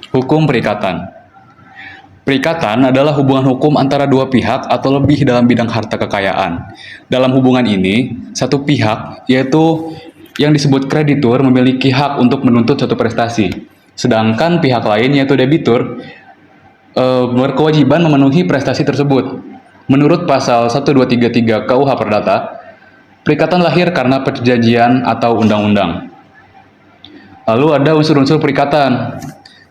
Hukum perikatan. Perikatan adalah hubungan hukum antara dua pihak atau lebih dalam bidang harta kekayaan. Dalam hubungan ini, satu pihak, yaitu yang disebut kreditur, memiliki hak untuk menuntut suatu prestasi. Sedangkan pihak lain, yaitu debitur, berkewajiban memenuhi prestasi tersebut. Menurut pasal 1233 KUH Perdata, perikatan lahir karena perjanjian atau undang-undang. Lalu ada unsur-unsur perikatan.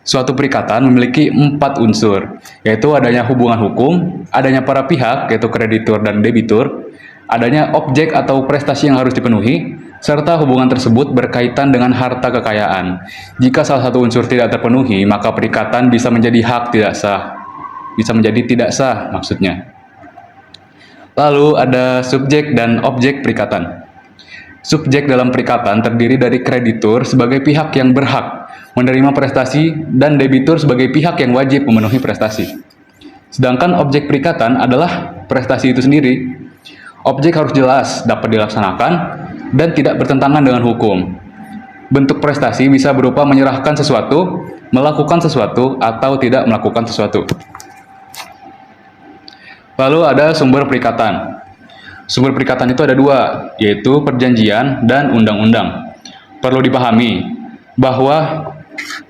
Suatu perikatan memiliki 4 unsur, yaitu adanya hubungan hukum, adanya para pihak, yaitu kreditur dan debitur, adanya objek atau prestasi yang harus dipenuhi, serta hubungan tersebut berkaitan dengan harta kekayaan. Jika salah satu unsur tidak terpenuhi, maka perikatan bisa menjadi hak tidak sah. Bisa menjadi tidak sah maksudnya. Lalu ada subjek dan objek perikatan. Subjek dalam perikatan terdiri dari kreditur sebagai pihak yang berhak menerima prestasi dan debitur sebagai pihak yang wajib memenuhi prestasi. Sedangkan objek perikatan adalah prestasi itu sendiri. Objek harus jelas, dapat dilaksanakan, dan tidak bertentangan dengan hukum. Bentuk prestasi bisa berupa menyerahkan sesuatu, melakukan sesuatu, atau tidak melakukan sesuatu. Lalu ada sumber perikatan. Sumber perikatan itu ada dua, yaitu perjanjian dan undang-undang. Perlu dipahami bahwa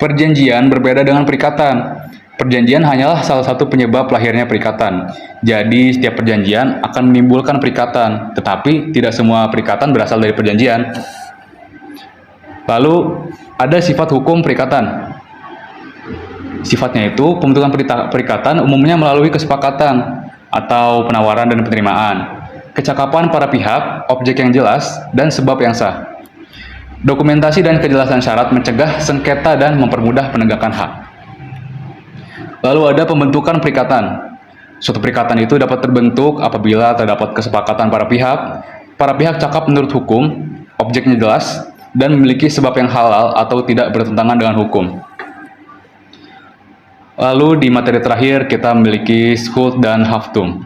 perjanjian berbeda dengan perikatan. Perjanjian hanyalah salah satu penyebab lahirnya perikatan. Jadi, setiap perjanjian akan menimbulkan perikatan, tetapi tidak semua perikatan berasal dari perjanjian. Lalu, ada sifat hukum perikatan. Sifatnya itu, pembentukan perikatan umumnya melalui kesepakatan atau penawaran dan penerimaan, kecakapan para pihak, objek yang jelas, dan sebab yang sah. Dokumentasi dan kejelasan syarat mencegah sengketa dan mempermudah penegakan hak. Lalu ada pembentukan perikatan. Suatu perikatan itu dapat terbentuk apabila terdapat kesepakatan para pihak cakap menurut hukum, objeknya jelas, dan memiliki sebab yang halal atau tidak bertentangan dengan hukum. Lalu di materi terakhir kita memiliki schuld dan haftung.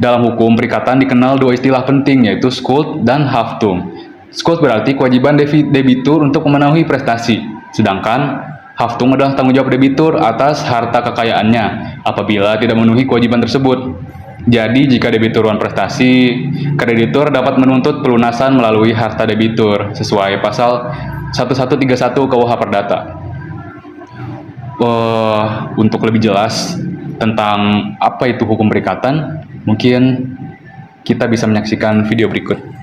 Dalam hukum perikatan dikenal dua istilah penting, yaitu schuld dan haftung. Schuld berarti kewajiban debitur untuk memenuhi prestasi, sedangkan haftung adalah tanggung jawab debitur atas harta kekayaannya apabila tidak memenuhi kewajiban tersebut. Jadi, jika debitur prestasi, kreditur dapat menuntut pelunasan melalui harta debitur sesuai pasal 1131 KUH Perdata. Untuk lebih jelas tentang apa itu hukum perikatan, mungkin kita bisa menyaksikan video berikut.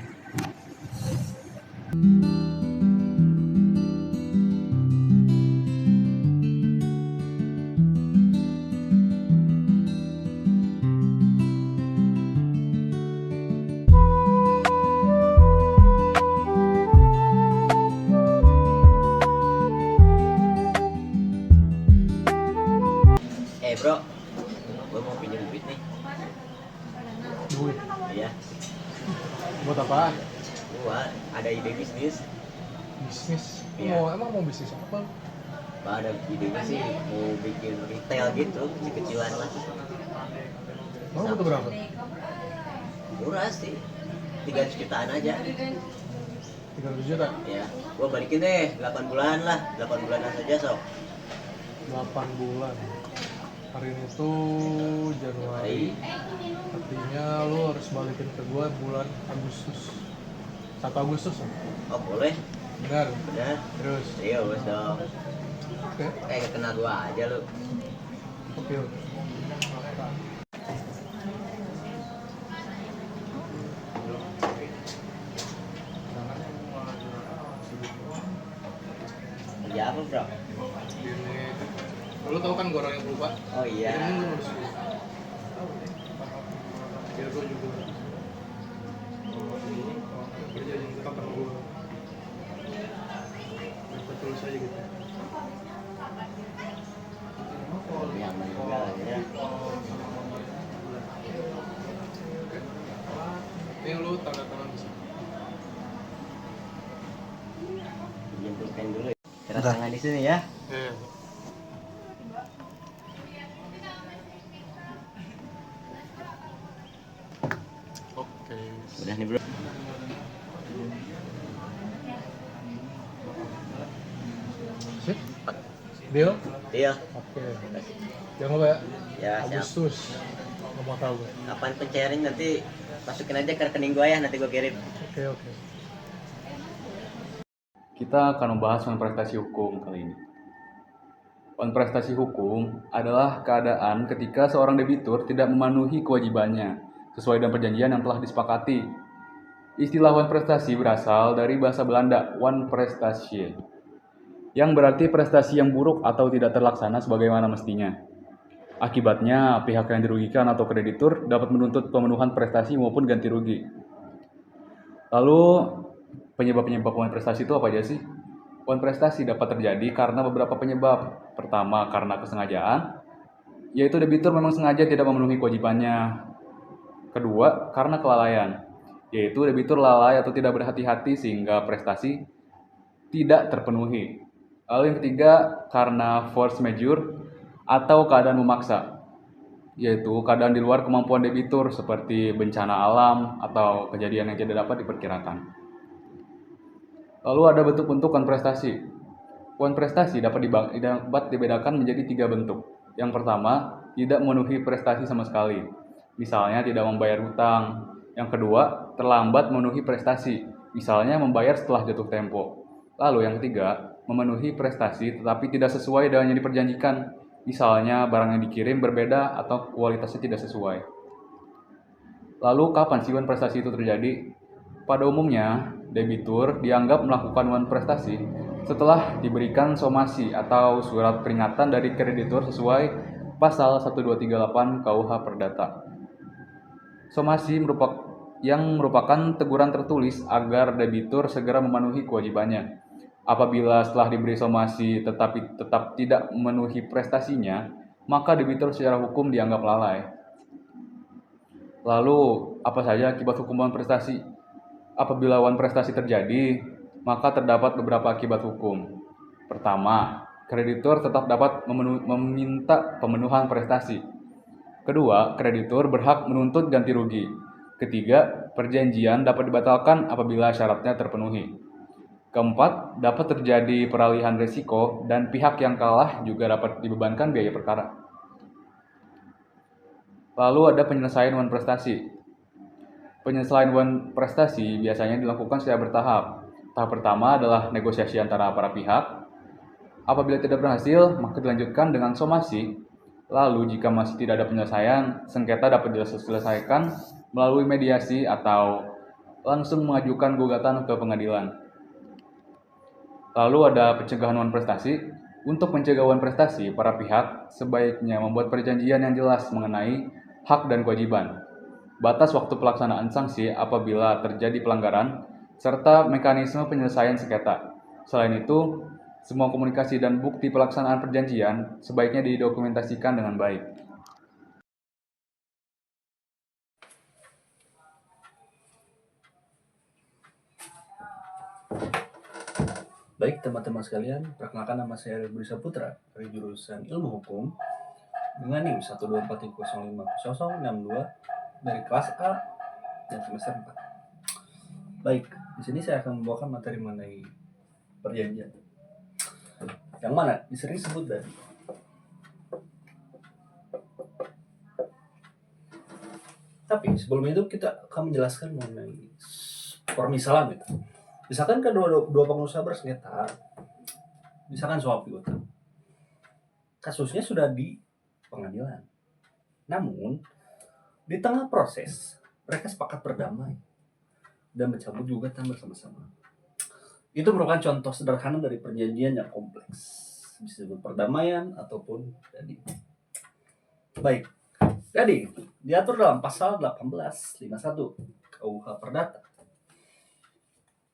Bro, gue mau pinjam duit nih. Duit? Iya. Buat apa? Gua ada ide bisnis. Bisnis? Iya. Emang mau bisnis apa? Ada idenya sih mau bikin retail gitu, kecil-kecilan lah. Mau butuh berapa? Murah sih, 300 jutaan aja. 300 juta? Ya, gua balikin deh 8 bulan lah, 8 bulanan saja sok. 8 bulan. Hari ini tuh Januari. Artinya lu harus balikin ke gua bulan Agustus. 1 Agustus. Oh boleh, Benar. benar. Terus. Serius dong. Oke. Kenal gua aja lu. Oke. Kerja apa bro? Lu tau kan gua orang yang pelupa? Oh iya. Ini lu harus biar gua juga kerja yang tetap sama gua. Biar terus aja gitu. Yang meninggal ya. Ini lu tanda tangan di sini. Pinjam pulpen dulu. Tanda tangan di sini ya. Oke. Udah nih bro. Sip. Deal? Deal. Oke. Jangan lupa ya. Ya, siap. Agustus. Nggak mau tahu gue. Kapan pencairan nanti masukin aja ke rekening gua ya, nanti gua kirim. Oke. Kita akan membahas tentang prestasi hukum kali ini. Prestasi hukum adalah keadaan ketika seorang debitur tidak memenuhi kewajibannya sesuai dengan perjanjian yang telah disepakati. Istilah prestasi berasal dari bahasa Belanda wanprestatie, yang berarti prestasi yang buruk atau tidak terlaksana sebagaimana mestinya. Akibatnya, pihak yang dirugikan atau kreditur dapat menuntut pemenuhan prestasi maupun ganti rugi. Lalu, penyebab-penyebab prestasi itu apa aja sih? Prestasi dapat terjadi karena beberapa penyebab. Pertama, karena kesengajaan, yaitu debitur memang sengaja tidak memenuhi kewajibannya. Kedua, karena kelalaian, yaitu debitur lalai atau tidak berhati-hati sehingga prestasi tidak terpenuhi. Lalu yang ketiga, karena force majeure atau keadaan memaksa, yaitu keadaan di luar kemampuan debitur seperti bencana alam atau kejadian yang tidak dapat diperkirakan. Lalu ada bentuk-bentuk prestasi. Prestasi dapat dibedakan menjadi 3 bentuk. Yang pertama, tidak memenuhi prestasi sama sekali. Misalnya tidak membayar hutang. Yang kedua, terlambat memenuhi prestasi. Misalnya membayar setelah jatuh tempo. Lalu yang ketiga, memenuhi prestasi tetapi tidak sesuai dengan yang diperjanjikan. Misalnya barang yang dikirim berbeda atau kualitasnya tidak sesuai. Lalu kapan sih prestasi itu terjadi? Pada umumnya, debitur dianggap melakukan prestasi setelah diberikan somasi atau surat peringatan dari kreditur sesuai pasal 1238 KUH Perdata. Somasi merupakan teguran tertulis agar debitur segera memenuhi kewajibannya. Apabila setelah diberi somasi tetapi tetap tidak memenuhi prestasinya, maka debitur secara hukum dianggap lalai. Lalu, apa saja akibat hukum prestasi? Apabila prestasi terjadi, maka terdapat beberapa akibat hukum. Pertama, kreditur tetap dapat meminta pemenuhan prestasi. Kedua, kreditur berhak menuntut ganti rugi. Ketiga, perjanjian dapat dibatalkan apabila syaratnya terpenuhi. Keempat, dapat terjadi peralihan risiko dan pihak yang kalah juga dapat dibebankan biaya perkara. Lalu ada penyelesaian prestasi. Penyelesaian prestasi biasanya dilakukan secara bertahap. Tahap pertama adalah negosiasi antara para pihak. Apabila tidak berhasil, maka dilanjutkan dengan somasi. Lalu jika masih tidak ada penyelesaian, sengketa dapat diselesaikan melalui mediasi atau langsung mengajukan gugatan ke pengadilan. Lalu ada pencegahan prestasi. Untuk mencegah prestasi, para pihak sebaiknya membuat perjanjian yang jelas mengenai hak dan kewajiban, batas waktu pelaksanaan sanksi apabila terjadi pelanggaran, serta mekanisme penyelesaian sengketa. Selain itu, semua komunikasi dan bukti pelaksanaan perjanjian sebaiknya didokumentasikan dengan baik. Baik teman-teman sekalian, perkenalkan nama saya Budi Saputra dari jurusan Ilmu Hukum dengan NIM 124050062 dari kelas A dan semester 4. Baik, di sini saya akan membawakan materi mengenai perjanjian. Yang mana disering disebut tadi. Tapi sebelum itu kita akan menjelaskan mengenai permisalan gitu. Misalkan kedua pengusaha bersengketa, misalkan soal piutang, kasusnya sudah di pengadilan. Namun di tengah proses mereka sepakat berdamai dan mencabut gugatan bersama-sama. Itu merupakan contoh sederhana dari perjanjian yang kompleks, bisa disebut perdamaian ataupun dading. Baik, dading diatur dalam pasal 1851 KUH Perdata.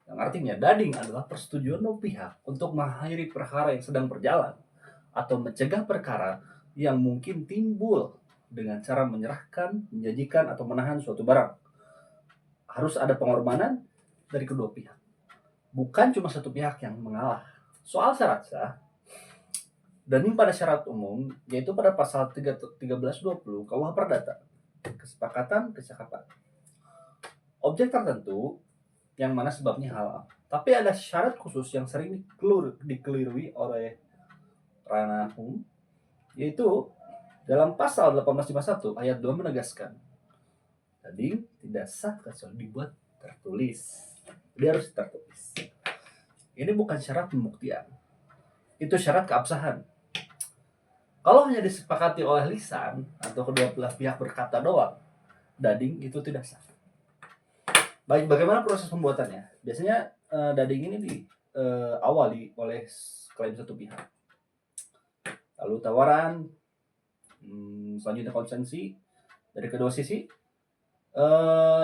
Yang artinya dading adalah persetujuan dua pihak untuk mengakhiri perkara yang sedang berjalan atau mencegah perkara yang mungkin timbul dengan cara menyerahkan, menjanjikan, atau menahan suatu barang. Harus ada pengorbanan dari kedua pihak. Bukan cuma satu pihak yang mengalah. Soal syarat sah, dading pada syarat umum, yaitu pada pasal 1320 KUH Perdata, kesepakatan, kesepakatan. Objek tertentu yang mana sebabnya halal. Tapi ada syarat khusus yang sering dikelirui oleh ranah hukum, yaitu dalam pasal 1851 ayat 2 menegaskan daging tidak sah kecuali dibuat tertulis. Dia harus tertulis. Ini bukan syarat pembuktian, itu syarat keabsahan. Kalau hanya disepakati oleh lisan atau kedua belah pihak berkata doang, dading itu tidak sah. Baik, bagaimana proses pembuatannya? Biasanya dading ini diawali oleh klaim satu pihak, lalu tawaran, selanjutnya konsensi dari kedua sisi.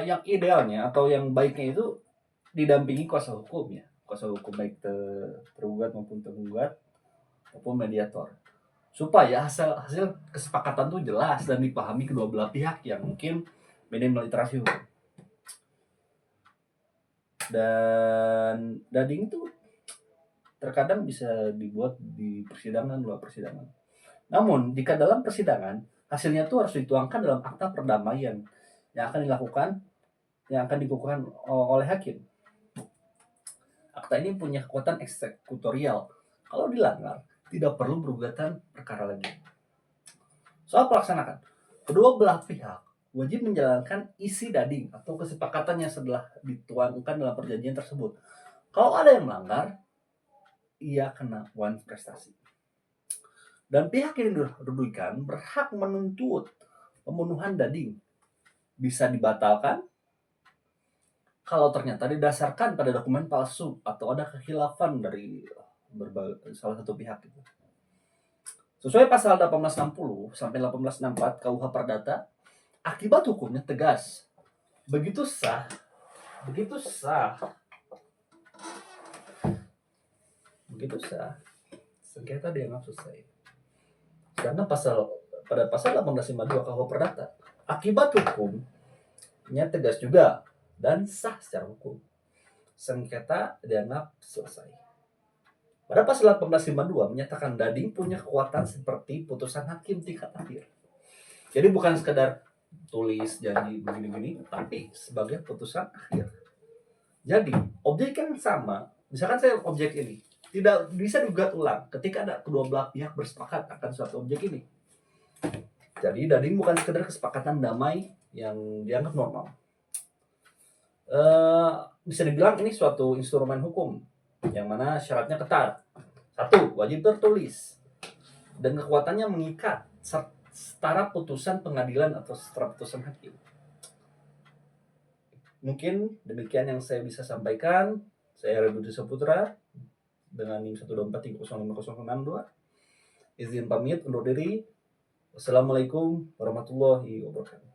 Yang idealnya atau yang baiknya itu didampingi kuasa hukum ya, kuasa hukum baik tergugat maupun tergugat maupun mediator, supaya hasil kesepakatan itu jelas dan dipahami kedua belah pihak yang mungkin minim literasi hukum. Dan dading itu terkadang bisa dibuat di persidangan, luar persidangan. Namun jika dalam persidangan hasilnya itu harus dituangkan dalam akta perdamaian yang akan dikukuhkan oleh hakim. Akta ini punya kekuatan eksekutorial. Kalau dilanggar, tidak perlu bergugatan perkara lagi. Soal pelaksanaan, kedua belah pihak wajib menjalankan isi dading atau kesepakatan yang setelah dituangkan dalam perjanjian tersebut. Kalau ada yang melanggar, ia kena uang prestasi. Dan pihak yang dirugikan berhak menuntut pembunuhan dading. Bisa dibatalkan kalau ternyata didasarkan pada dokumen palsu atau ada kekhilafan dari salah satu pihak itu. Sesuai pasal 1860 sampai 1864 KUH Perdata, akibat hukumnya tegas. Begitu sah sengketa dianggap selesai. Karena pada pasal 1852 KUH Perdata, akibat hukumnya tegas juga dan sah secara hukum. Sengketa dianggap selesai. Pada pasal 1852 menyatakan dading punya kekuatan seperti putusan hakim tingkat akhir. Jadi bukan sekedar tulis janji begini-gini, tapi sebagai putusan akhir. Jadi objek yang sama, misalkan saya objek ini tidak bisa digugat ulang ketika ada kedua belah pihak bersepakat akan suatu objek ini. Jadi dading bukan sekedar kesepakatan damai yang dianggap normal. Bisa dibilang ini suatu instrumen hukum yang mana syaratnya ketat. 1. Wajib tertulis dan kekuatannya mengikat setara putusan pengadilan atau setara putusan hakim. Mungkin demikian yang saya bisa sampaikan. Saya Rebudi Saputra dengan NIM 124305062. Izin pamit undur diri. Wassalamualaikum warahmatullahi wabarakatuh.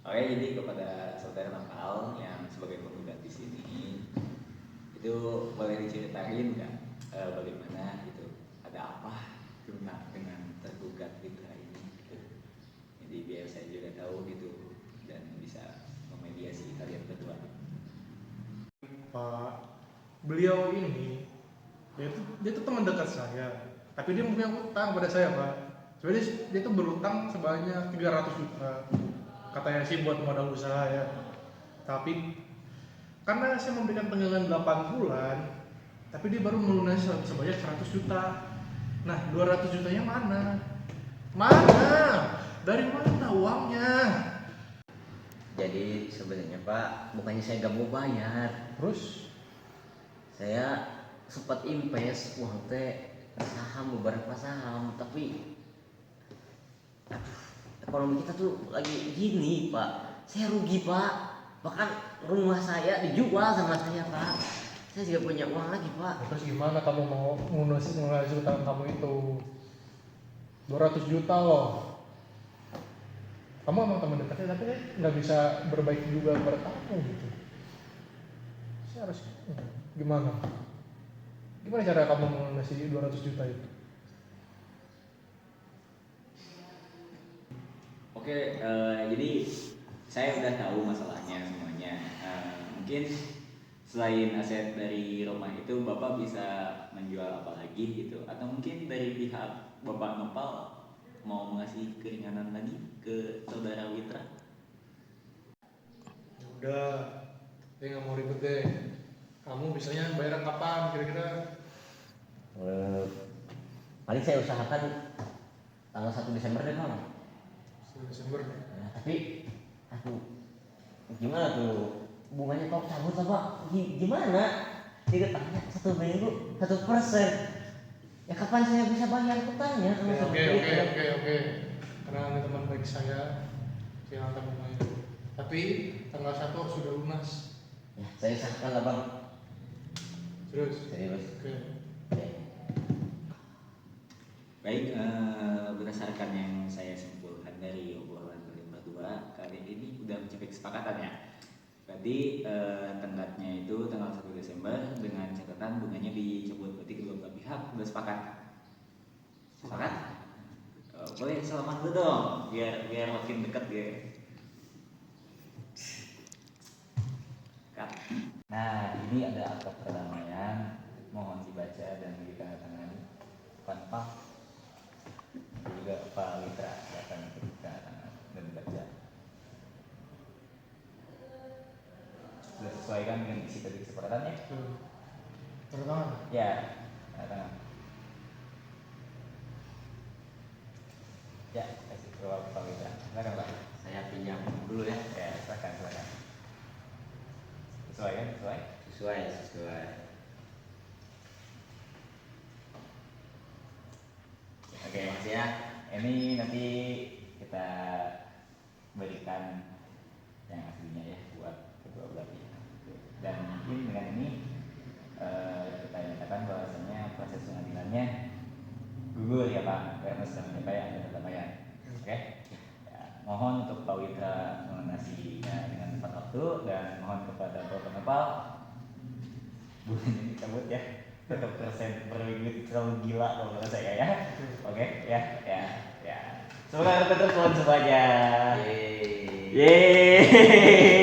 Oke, jadi kepada saudara nakal yang sebagai penggugat di sini, itu boleh diceritain nggak bagaimana gitu, ada apa dengan tergugat kita ini? Gitu. Jadi biar saya juga tahu gitu dan bisa memediasi kalian berdua. Pak, beliau ini dia tuh teman dekat saya, tapi dia punya utang pada saya, Pak. Jadi dia tuh berutang sebanyak 300 juta. Katanya sih buat modal usaha ya. Tapi karena saya memberikan tenggangan 8 bulan, tapi dia baru melunasi sebanyak 100 juta. Nah, 200 jutanya mana? Dari mana uangnya? Jadi sebenarnya Pak, bukannya saya nggak mau bayar. Terus Saya sempat invest uang teh saham, beberapa saham, tapi ekonomi kita tuh lagi gini Pak. Saya rugi Pak. Bahkan rumah saya dijual sama saya Pak. Saya juga punya uang lagi Pak. terus gimana kamu mau ngunusin utang kamu itu? 200 juta loh. Kamu emang teman dekatnya, tapi nggak bisa berbaik juga kepada kamu gitu. Saya harus gimana? Gimana cara kamu melunasi 200 juta itu? Oke, jadi saya udah tahu masalahnya semuanya. Mungkin selain aset dari rumah itu Bapak bisa menjual apa lagi gitu, atau mungkin dari pihak Bapak Nopal mau mengasih keringanan lagi ke saudara Witra? Ya udah, dia nggak mau ribet deh. Kamu bisanya bayaran kapan kira-kira? Eh, paling saya usahakan tanggal 1 Desember deh Bang. 1 Desember. Ya, tapi aduh gimana tuh bunganya kok cabut lah Pak? Gimana? Tidak tanya 1 minggu 1%. Ya kapan saya bisa bayar utangnya kalau Oke, seperti oke, itu? oke, oke. Karena ini teman baik saya antar bunganya. Tapi tanggal 1 sudah lunas. Ya, saya usahakan lah Bang. Serius. Serius. Oke. Oke. Baik, berdasarkan yang saya simpulkan dari obrolan kalian berdua, kali ini udah mencapai kesepakatan ya. Berarti tenggatnya itu tanggal 1 Desember dengan catatan bunganya dicabut. Berarti kedua belah pihak udah sepakat. Sepakat? Boleh selamat dulu dong, biar makin dekat ya. Nah, ini ada akta perdamaian, mohon dibaca dan ditandatangani. Pak juga Pak Witra akan ditandatangani dan dibaca. Sudah sesuai kan dengan isi tadi kesepakatannya? Tanda tangan. Ya, tangan. Ya, kasih ke Pak Witra. Silakan Pak. Saya pinjam dulu ya. Ya, silakan. Sesuai kan? Sesuai. Oke, makasih ya. Ini nanti kita berikan yang aslinya ya buat kedua belah pihak. Dan mungkin dengan ini kita nyatakan bahwasanya proses pengadilannya gugur ya Pak, karena sudah mencapai angka perdamaian. Oke? Ya, mohon untuk Pak Witra melunasinya dengan tepat waktu dan mohon kepada Bapak Nepal bukan dicabut ya. Tetap persen per minggu terlalu gila kalau menurut saya ya. Oke, ya. Semoga tetap semuanya. Yeay. Yeay.